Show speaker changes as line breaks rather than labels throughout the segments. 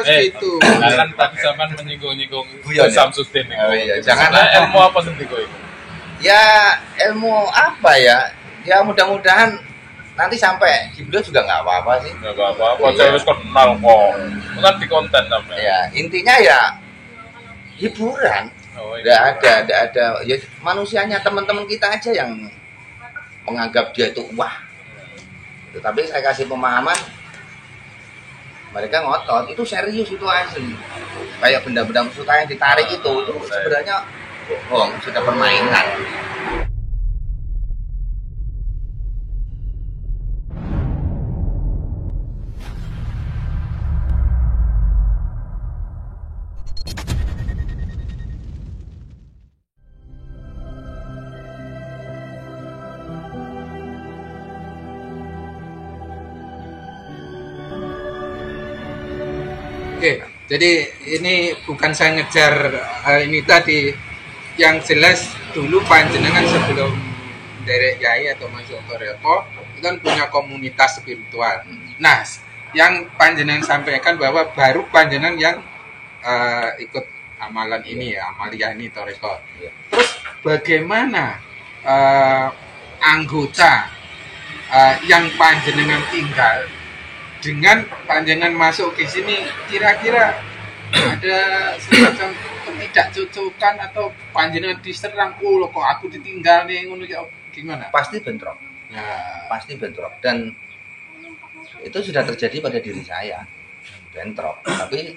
harus gitu.
Kan tadi sampean menyinggung-nyinggung Samsudin.
Oh iya, jangan
ilmu apa sih kok itu?
Ya ilmu apa ya? Ya mudah-mudahan nanti sampai di beliau juga nggak apa-apa sih.
Nggak apa-apa, saya harus kenal kok. Kan di konten sampean.
Ya intinya ya hiburan.
Oh, iya.
Nggak ada. Ya manusianya teman-teman kita aja yang menganggap dia itu wah. Tapi saya kasih pemahaman, mereka ngotot, itu serius, itu asli. Kayak benda-benda suka yang ditarik itu sebenarnya bohong, sudah permainan.
Oke, jadi ini bukan saya ngejar ini tadi, yang jelas dulu panjenengan sebelum derek yai atau masuk toreko itu kan punya komunitas spiritual. Nah, yang panjenengan sampaikan bahwa baru panjenengan yang ikut amalan ini ya, amaliyah ini toreko. Terus bagaimana anggota yang panjenengan tinggal dengan panjenengan masuk ke sini, kira-kira ada semacam ketidakcocokan atau panjenengan diserang, loh kok aku ditinggal nih, ngono ya gimana?
Pasti bentrok.
Nah,
Pasti bentrok, dan itu sudah terjadi pada diri saya. Bentrok. Tapi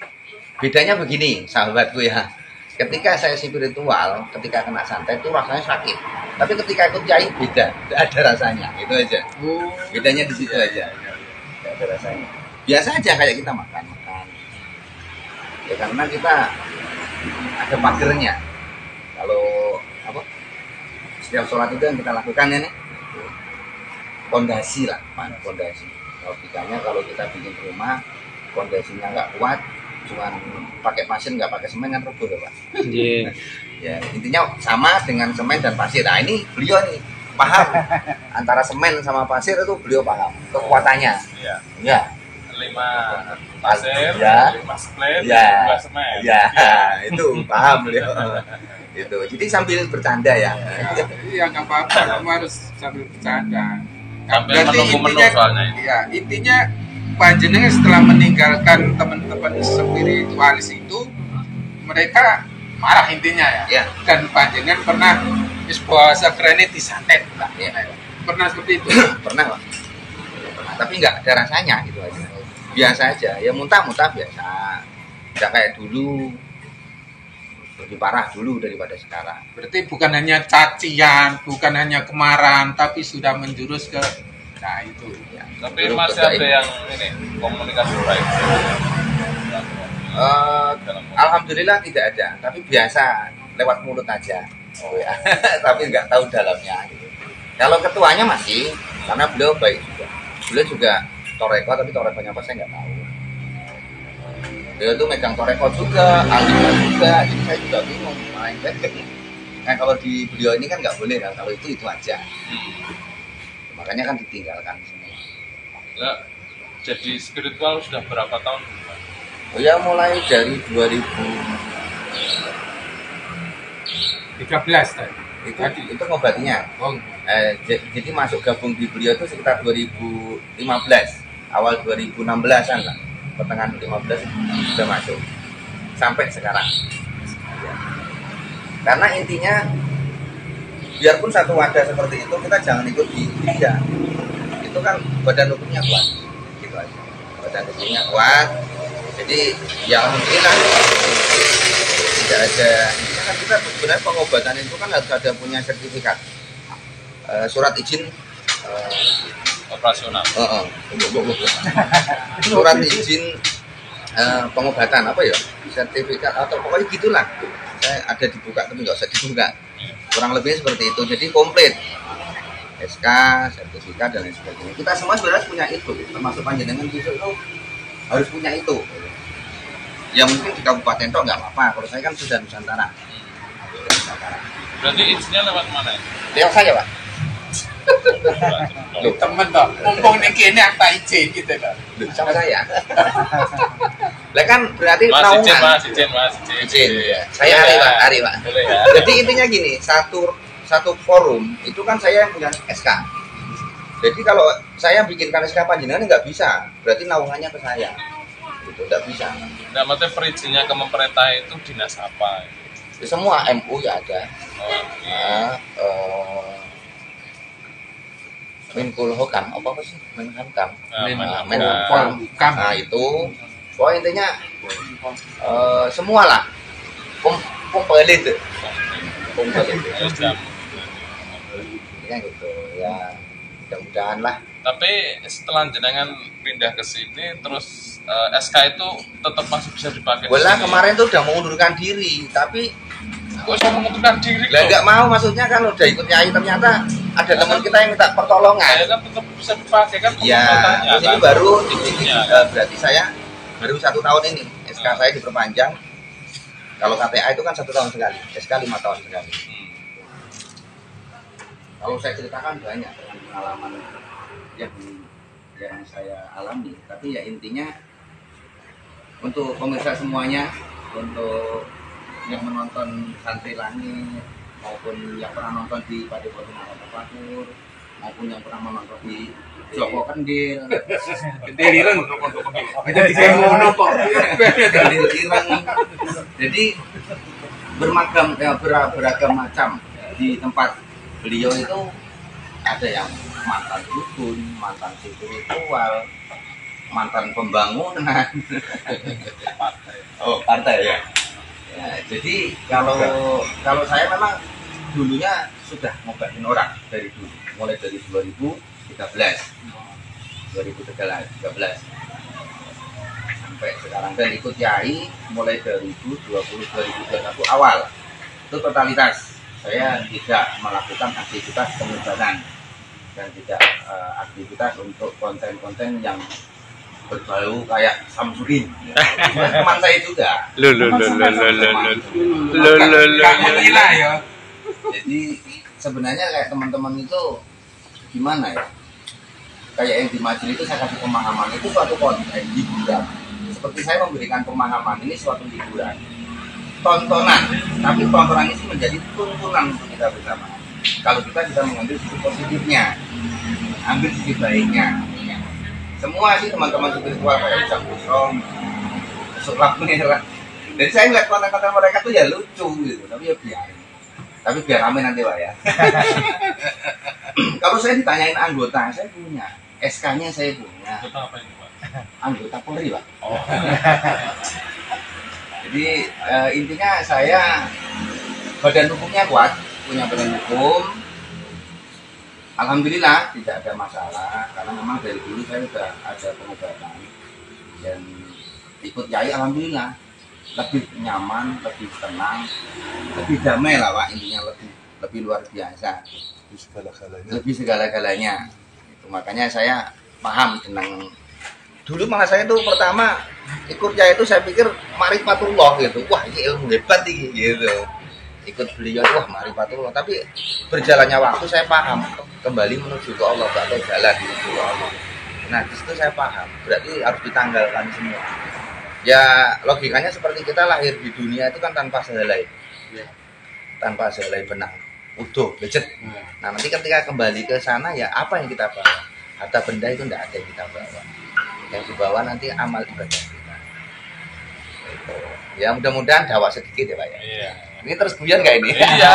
bedanya begini, sahabatku ya. Ketika saya spiritual, ketika kena santet itu rasanya sakit. Tapi ketika ikut kiai beda, tidak ada rasanya. Itu aja. Bedanya di situ aja. Tidak ada rasanya. Biasa aja kayak kita makan. Ya karena kita ada pagernya. Kalau apa? Setiap sholat itu yang kita lakukan ya nih, pondasi lah, pondasi. Logikanya kalau kita bikin rumah, pondasinya nggak kuat, cuman pakai pasir nggak pakai semen kan roboh ya Pak.
Yeah.
Ya intinya sama dengan semen dan pasir. Nah ini beliau nih paham antara semen sama pasir, itu beliau paham kekuatannya.
Iya.
Ya.
5 pasir,
Ya.
5 split,
Ya.
2 semen.
Ya, itu paham beliau. Itu. Jadi sambil bercanda ya.
iya nggak apa-apa, kamu harus sambil bercanda.
Sambil
Berarti
menunggu-menunggu
intinya,
soalnya itu.
ya, intinya panjenengan setelah meninggalkan teman-teman spiritualis itu, mereka marah intinya ya.
Ya.
Dan panjenengan pernah bahasa kerennya disantet, Pak.
Ya.
Pernah seperti itu.
Pernah Pak. Pernah. Tapi nggak ada rasanya gitu aja. Biasa aja. Ya muntah-muntah biasa. Nggak kayak dulu. Lebih parah dulu daripada sekarang.
Berarti bukan hanya cacian, bukan hanya kemarahan, tapi sudah menjurus ke nah itu.
Ya.
Tapi
Dulu
masih
kerjain.
ada yang ini komunikasi baik.
Alhamdulillah tidak ada, tapi biasa lewat mulut aja. Oh ya, tapi nggak tahu dalamnya. Gitu. Kalau ketuanya masih, karena beliau baik juga. Beliau juga toreko, tapi torekonya apa saya nggak tahu. Beliau tuh megang toreko juga, alimnya juga, jadi saya juga bingung. Nah kalau di beliau ini kan nggak boleh kan, kalau itu aja. Makanya kan ditinggalkan semua.
Lah, jadi spiritual sudah berapa tahun?
Oh ya mulai dari 2000
13 tadi.
itu ngobatnya.
Oh,
Jadi masuk gabung di beliau itu sekitar 2015, awal 2016an lah, pertengahan 2015 sudah masuk sampai sekarang. Karena intinya biarpun satu wadah seperti itu, kita jangan ikut di dia. Itu kan badan hukumnya kuat, gitu aja. Badan hukumnya kuat. Jadi ya alhamdulillah tidak ada. Kan kita sebenarnya pengobatan itu kan harus ada punya sertifikat, surat izin
Operasional.
surat izin pengobatan apa ya, sertifikat atau pokoknya gitulah. Saya ada dibuka tapi nggak usah dibuka, kurang lebih seperti itu. Jadi komplit SK, sertifikat dan lain sebagainya. Kita semua sebenarnya punya itu, termasuk panjenengan itu harus punya itu. Ya mungkin di kabupaten Tok nggak apa-apa, kalau saya kan sudah Nusantara.
Berarti izinnya lewat mana ya?
Lewat saya Pak.
temen toh, mumpung nih kini akta izin gitu loh.
Sama saya. Lah kan berarti
Mas
naungan.
izin.
Ya. Saya Ari Pak.
Boleh ya.
Jadi intinya gini, satu forum itu kan saya yang punya SK. Jadi kalau saya bikinkan SK panjenengan nggak bisa, berarti naungannya ke saya. Gitu, nggak bisa.
Nah, maksudnya perizinnya ke pemerintah itu dinas apa?
Ya, semua MU ya ada.
Oh,
Menkulhokam apa sih? Menhankam.
Menhankam.
Nah itu, intinya semua lah. Komplit. Intinya gitu ya. Mudah-mudahan lah.
Tapi setelah jenengan pindah ke sini, terus SK itu tetap masih bisa dipakai.
Bola kemarin tuh udah mengundurkan diri, tapi
kok bisa mengundurkan diri?
lah nggak mau, maksudnya kan udah ikut nyai, ternyata ada teman kita yang minta pertolongan.
Ya kan tetap bisa dipakai kan?
Ya,
pemerintahnya,
ini
kan?
baru
Izinnya.
berarti saya baru 1 tahun ini SK saya diperpanjang. Kalau KTA itu kan 1 tahun sekali, SK 5 tahun sekali. Kalau saya ceritakan banyak dengan pengalaman yang saya alami, tapi ya intinya untuk pemirsa semuanya, untuk yang menonton Santri Langit maupun yang pernah nonton di Padepokan Pakur maupun yang pernah menonton di Joko Kendil,
Kendil ireng. Itu di Semono kok.
Kendil ireng. Jadi beragam macam di tempat beliau itu, ada yang mantan dukun, mantan spiritual, mantan pembangunan. Oh, partai ya. Ya, jadi kalau saya memang dulunya sudah ngobatin orang dari dulu, mulai dari 2013 sampai sekarang, dan ikut yai mulai 2021 awal. Itu totalitas saya tidak melakukan aktivitas pengobatan dan tidak aktivitas untuk konten-konten yang berbau kayak Samsudin. Teman saya juga.
Gila ya.
Jadi sebenarnya kayak teman-teman itu gimana ya? Kayak yang di majelis itu saya kasih pemahaman, itu suatu konten hiburan. Seperti saya memberikan pemahaman, ini suatu hiburan, tontonan, tapi tontonan ini menjadi tuntunan untuk kita bersama. Kalau kita bisa mengambil sisi positifnya, ambil sisi baiknya. Semua sih teman-teman spiritual kayak Ujang Busrom, Sulap Merah. Jadi saya ngeliat konten-konten mereka tuh ya lucu gitu, tapi ya biarin. Tapi biar rame nanti Pak ya. Kalau saya ditanyain anggota, saya punya. SK-nya saya punya.
Anggota apa ini Pak?
Anggota Polri Pak.
Oh.
Jadi intinya saya badan hukumnya kuat, punya badan hukum. Alhamdulillah tidak ada masalah, karena memang dari dulu saya sudah ada pengobatan dan ikut yai, alhamdulillah lebih nyaman, lebih tenang, lebih damai lah Pak, intinya lebih luar biasa, lebih segala-galanya. Itu makanya saya paham tentang, dulu malah saya tuh pertama ikut yai itu saya pikir ma'rifatullah gitu, wah ini ilmu hebat nih gitu. Ikut beliau, wah ma'rifatullah, tapi berjalannya waktu saya paham kembali menuju ke Allah, atau jalan menuju ke Allah. Nah disitu saya paham, berarti harus ditanggalkan semua. Ya logikanya seperti kita lahir di dunia itu kan tanpa sehelai, tanpa sehelai benang, utuh, becet. Nah nanti ketika kembali ke sana ya apa yang kita bawa? Harta benda itu tidak ada yang kita bawa. Yang dibawa nanti amal ibadah kita. Ya mudah-mudahan dakwah sedikit ya Pak ya.
Iya.
Ini terus guyon nggak ini?
Iya.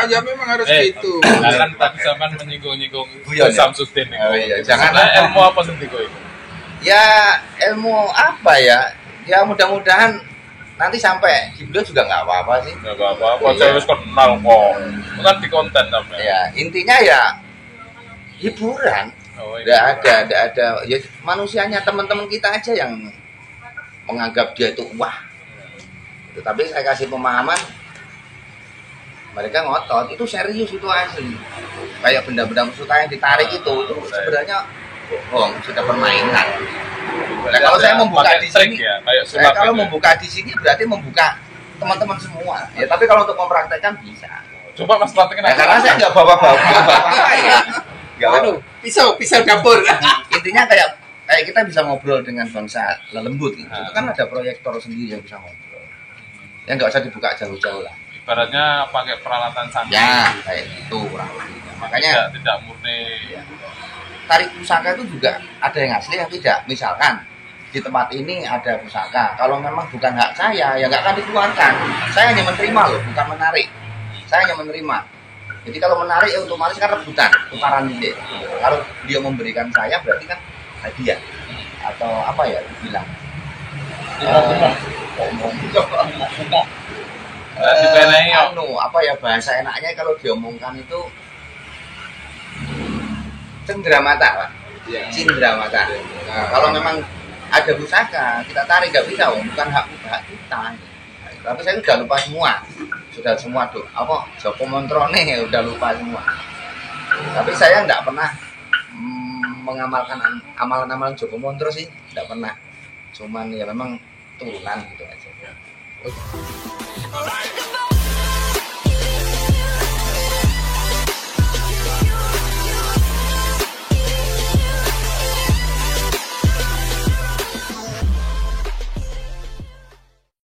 Ya memang harus gitu.
Kan tadi zaman menyinggung-nyinggung
Guyon, ya?
Samsudin.
Oh, iya. Jangan
ilmu apa sih itu?
Ya ilmu apa ya? Ya mudah-mudahan nanti sampai di beliau juga nggak apa-apa sih.
Nggak apa-apa.
Iya.
Saya harus kenal kok. Bukan di konten namanya.
Ya intinya ya hiburan.
Oh,
Nggak ada. Ya manusianya, teman-teman kita aja yang menganggap dia itu wah. Tapi saya kasih pemahaman, mereka ngotot, itu serius, itu asli. Kayak benda-benda suka yang ditarik itu sebenarnya bohong, sudah permainan. Nah, kalau saya membuka di sini,
ya, kayak
kalau membuka di sini berarti membuka teman-teman semua. Ya, tapi kalau untuk mempraktekkan bisa.
Coba Mas praktekin
Nah, karena saya nggak bawa-bawa ya. Nggak bawa.
Pisau dapur.
Intinya kayak kayak kita bisa ngobrol dengan bangsa lembut gitu. Itu kan ada proyektor sendiri yang bisa ngobrol. Ya nggak usah dibuka jauh-jauh lah.
Ibaratnya pakai peralatan canggih.
Ya kayak gitu kurang lebih. Makanya
tidak murni.
tarik pusaka itu juga ada yang asli yang tidak. Misalkan di tempat ini ada pusaka, kalau memang bukan hak saya ya nggak akan dikeluarkan. Saya hanya menerima loh, bukan menarik. Saya hanya menerima. Jadi kalau menarik ya otomatis kan rebutan, tukaran ide. Kalau dia memberikan saya berarti kan hadiah atau apa ya dibilang. Apa ya bahasa enaknya kalau diomongkan itu cendramata, Pak. Cendramata. Nah, kalau memang ada pusaka kita tarik nggak bisa, bukan hak kita. Tapi saya sudah lupa semua tuh. Apa Joko Montrone udah lupa semua. Tapi saya nggak pernah mengamalkan amalan-amalan Joko Montro sih, nggak pernah. Cuman ya memang turunan gitu aja.